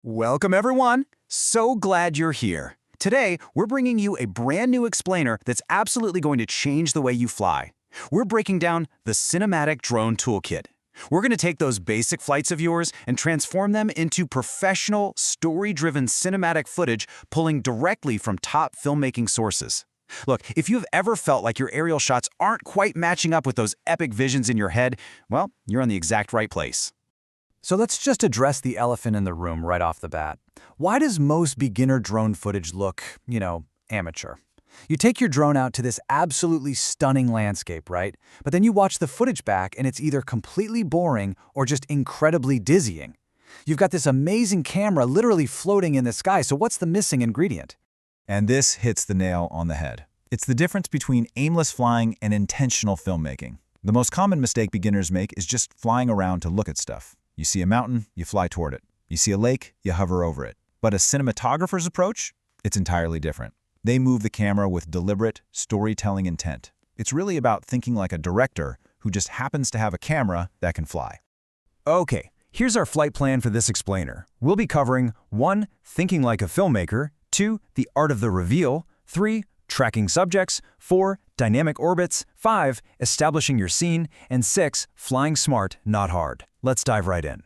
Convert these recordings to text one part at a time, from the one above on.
Welcome, everyone. So glad you're here. Today, we're bringing you a brand new explainer that's absolutely going to change the way you fly. We're breaking down the Cinematic Drone Toolkit. We're going to take those basic flights of yours and transform them into professional, story-driven cinematic footage pulling directly from top filmmaking sources. Look, if you've ever felt like your aerial shots aren't quite matching up with those epic visions in your head, well, you're in the exact right place. So let's just address the elephant in the room right off the bat. Why does most beginner drone footage look, amateur? You take your drone out to this absolutely stunning landscape, right? But then you watch the footage back and it's either completely boring or just incredibly dizzying. You've got this amazing camera literally floating in the sky, so what's the missing ingredient? And this hits the nail on the head. It's the difference between aimless flying and intentional filmmaking. The most common mistake beginners make is just flying around to look at stuff. You see a mountain, you fly toward it. You see a lake, you hover over it. But a cinematographer's approach? It's entirely different. They move the camera with deliberate, storytelling intent. It's really about thinking like a director who just happens to have a camera that can fly. Okay, here's our flight plan for this explainer. We'll be covering 1. Thinking like a filmmaker, 2. The art of the reveal, 3. Tracking subjects, 4. Dynamic orbits, 5. Establishing your scene, and 6. Flying smart, not hard. Let's dive right in.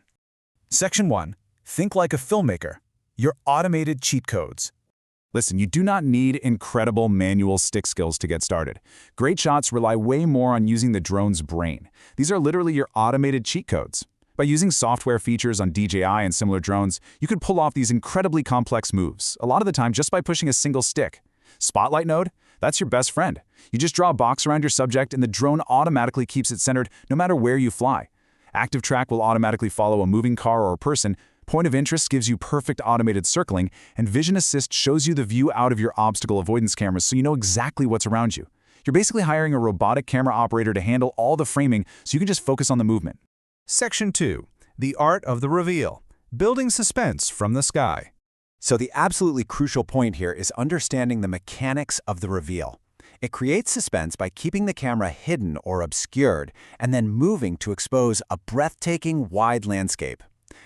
Section 1. Think like a filmmaker. Your automated cheat codes. Listen, you do not need incredible manual stick skills to get started. Great shots rely way more on using the drone's brain. These are literally your automated cheat codes. By using software features on DJI and similar drones, you could pull off these incredibly complex moves, a lot of the time just by pushing a single stick. Spotlight node? That's your best friend. You just draw a box around your subject and the drone automatically keeps it centered no matter where you fly. Active track will automatically follow a moving car or a person. Point of interest gives you perfect automated circling, and vision assist shows you the view out of your obstacle avoidance cameras so you know exactly what's around you. You're basically hiring a robotic camera operator to handle all the framing so you can just focus on the movement. Section 2. The art of the reveal. Building suspense from the sky. So the absolutely crucial point here is understanding the mechanics of the reveal. It creates suspense by keeping the camera hidden or obscured and then moving to expose a breathtaking, wide landscape.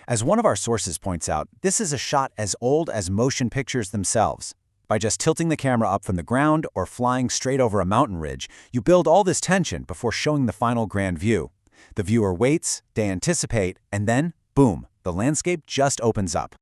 As one of our sources points out, this is a shot as old as motion pictures themselves. By just tilting the camera up from the ground or flying straight over a mountain ridge, you build all this tension before showing the final grand view. The viewer waits, they anticipate, and then, boom, the landscape just opens up.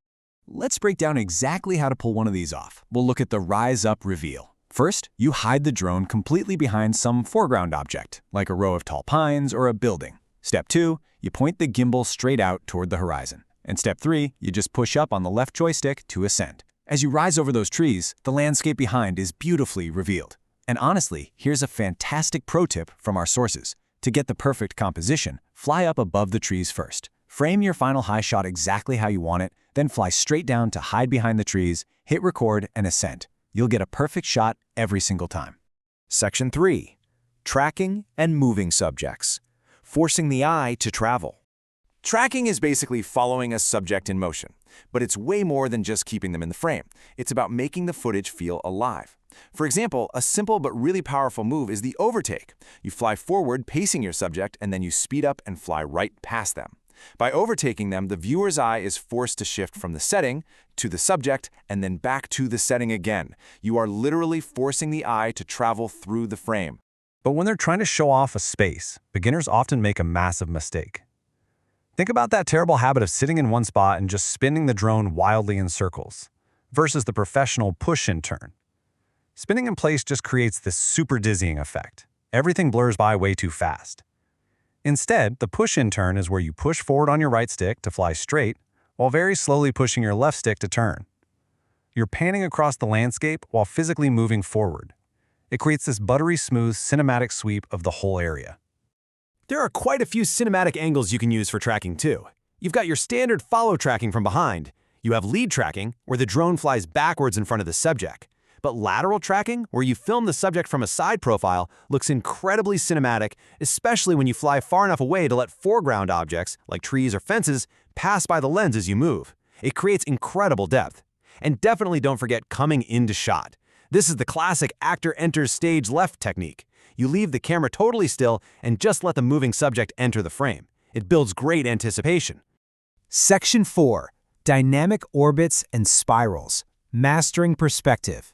Let's break down exactly how to pull one of these off. We'll look at the Rise Up reveal. First, you hide the drone completely behind some foreground object, like a row of tall pines or a building. Step 2, you point the gimbal straight out toward the horizon. And Step 3, you just push up on the left joystick to ascend. As you rise over those trees, the landscape behind is beautifully revealed. And honestly, here's a fantastic pro tip from our sources. To get the perfect composition, fly up above the trees first. Frame your final high shot exactly how you want it, then fly straight down to hide behind the trees, hit record, and ascend. You'll get a perfect shot every single time. Section 3. Tracking and moving subjects. Forcing the eye to travel. Tracking is basically following a subject in motion, but it's way more than just keeping them in the frame. It's about making the footage feel alive. For example, a simple but really powerful move is the overtake. You fly forward, pacing your subject, and then you speed up and fly right past them. By overtaking them, the viewer's eye is forced to shift from the setting to the subject and then back to the setting again. You are literally forcing the eye to travel through the frame. But when they're trying to show off a space, beginners often make a massive mistake. Think about that terrible habit of sitting in one spot and just spinning the drone wildly in circles, versus the professional push and turn. Spinning in place just creates this super dizzying effect. Everything blurs by way too fast. Instead, the push-in turn is where you push forward on your right stick to fly straight, while very slowly pushing your left stick to turn. You're panning across the landscape while physically moving forward. It creates this buttery smooth cinematic sweep of the whole area. There are quite a few cinematic angles you can use for tracking too. You've got your standard follow tracking from behind. You have lead tracking, where the drone flies backwards in front of the subject. But lateral tracking, where you film the subject from a side profile, looks incredibly cinematic, especially when you fly far enough away to let foreground objects, like trees or fences, pass by the lens as you move. It creates incredible depth. And definitely don't forget coming into shot. This is the classic actor enters stage left technique. You leave the camera totally still and just let the moving subject enter the frame. It builds great anticipation. Section 4. Dynamic orbits and spirals. Mastering perspective.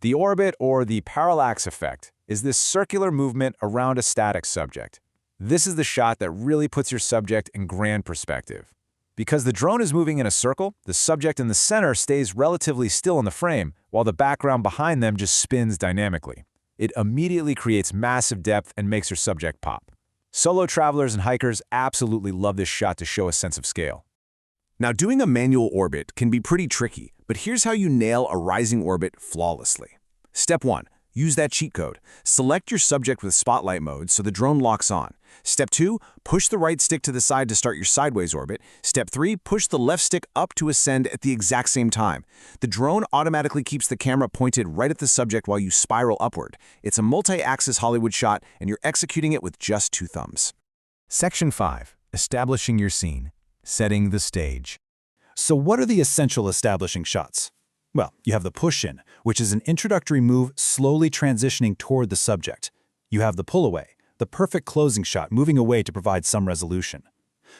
The orbit, or the parallax effect, is this circular movement around a static subject. This is the shot that really puts your subject in grand perspective. Because the drone is moving in a circle, the subject in the center stays relatively still in the frame, while the background behind them just spins dynamically. It immediately creates massive depth and makes your subject pop. Solo travelers and hikers absolutely love this shot to show a sense of scale. Now, doing a manual orbit can be pretty tricky, but here's how you nail a rising orbit flawlessly. Step 1. Use that cheat code. Select your subject with spotlight mode so the drone locks on. Step 2. Push the right stick to the side to start your sideways orbit. Step 3. Push the left stick up to ascend at the exact same time. The drone automatically keeps the camera pointed right at the subject while you spiral upward. It's a multi-axis Hollywood shot, and you're executing it with just 2 thumbs. Section 5. Establishing your scene. Setting the stage. So what are the essential establishing shots? Well, you have the push-in, which is an introductory move slowly transitioning toward the subject. You have the pull-away, the perfect closing shot moving away to provide some resolution.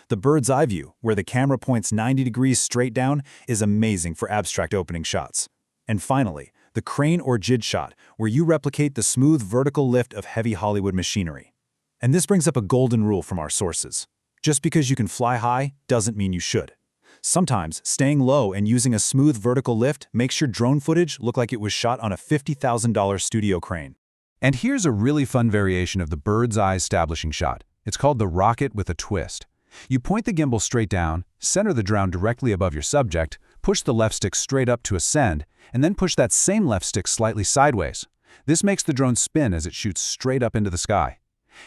The bird's eye view, where the camera points 90 degrees straight down, is amazing for abstract opening shots. And finally, the crane or jib shot, where you replicate the smooth vertical lift of heavy Hollywood machinery. And this brings up a golden rule from our sources. Just because you can fly high doesn't mean you should. Sometimes, staying low and using a smooth vertical lift makes your drone footage look like it was shot on a $50,000 studio crane. And here's a really fun variation of the bird's eye establishing shot. It's called the rocket with a twist. You point the gimbal straight down, center the drone directly above your subject, push the left stick straight up to ascend, and then push that same left stick slightly sideways. This makes the drone spin as it shoots straight up into the sky.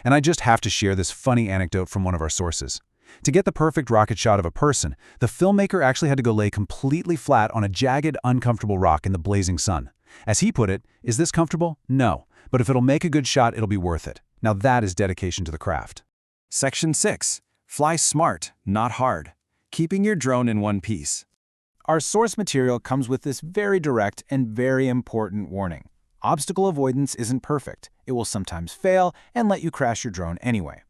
And I just have to share this funny anecdote from one of our sources. To get the perfect rocket shot of a person, the filmmaker actually had to go lay completely flat on a jagged, uncomfortable rock in the blazing sun. As he put it, is this comfortable? No. But if it'll make a good shot, it'll be worth it. Now that is dedication to the craft. Section 6. Fly smart, not hard. Keeping your drone in one piece. Our source material comes with this very direct and very important warning. Obstacle avoidance isn't perfect. It will sometimes fail and let you crash your drone anyway.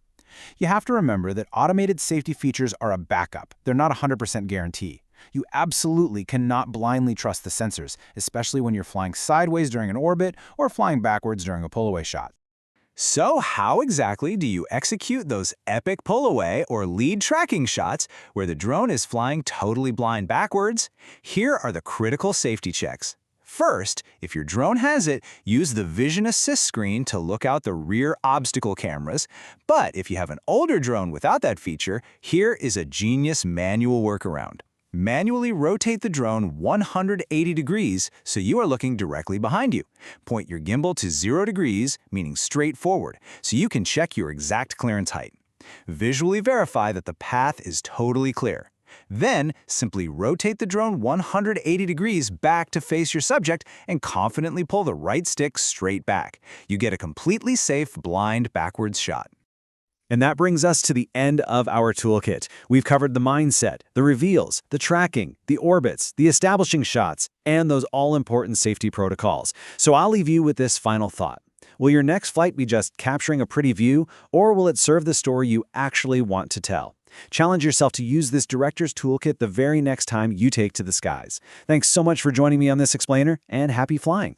You have to remember that automated safety features are a backup. They're not a 100% guarantee. You absolutely cannot blindly trust the sensors, especially when you're flying sideways during an orbit or flying backwards during a pull-away shot. So how exactly do you execute those epic pull-away or lead tracking shots where the drone is flying totally blind backwards? Here are the critical safety checks. First, if your drone has it, use the Vision Assist screen to look out the rear obstacle cameras. But if you have an older drone without that feature, here is a genius manual workaround. Manually rotate the drone 180 degrees so you are looking directly behind you. Point your gimbal to 0 degrees, meaning straight forward, so you can check your exact clearance height. Visually verify that the path is totally clear. Then, simply rotate the drone 180 degrees back to face your subject and confidently pull the right stick straight back. You get a completely safe blind backwards shot. And that brings us to the end of our toolkit. We've covered the mindset, the reveals, the tracking, the orbits, the establishing shots, and those all-important safety protocols. So I'll leave you with this final thought. Will your next flight be just capturing a pretty view, or will it serve the story you actually want to tell? Challenge yourself to use this director's toolkit the very next time you take to the skies. Thanks so much for joining me on this explainer, and happy flying!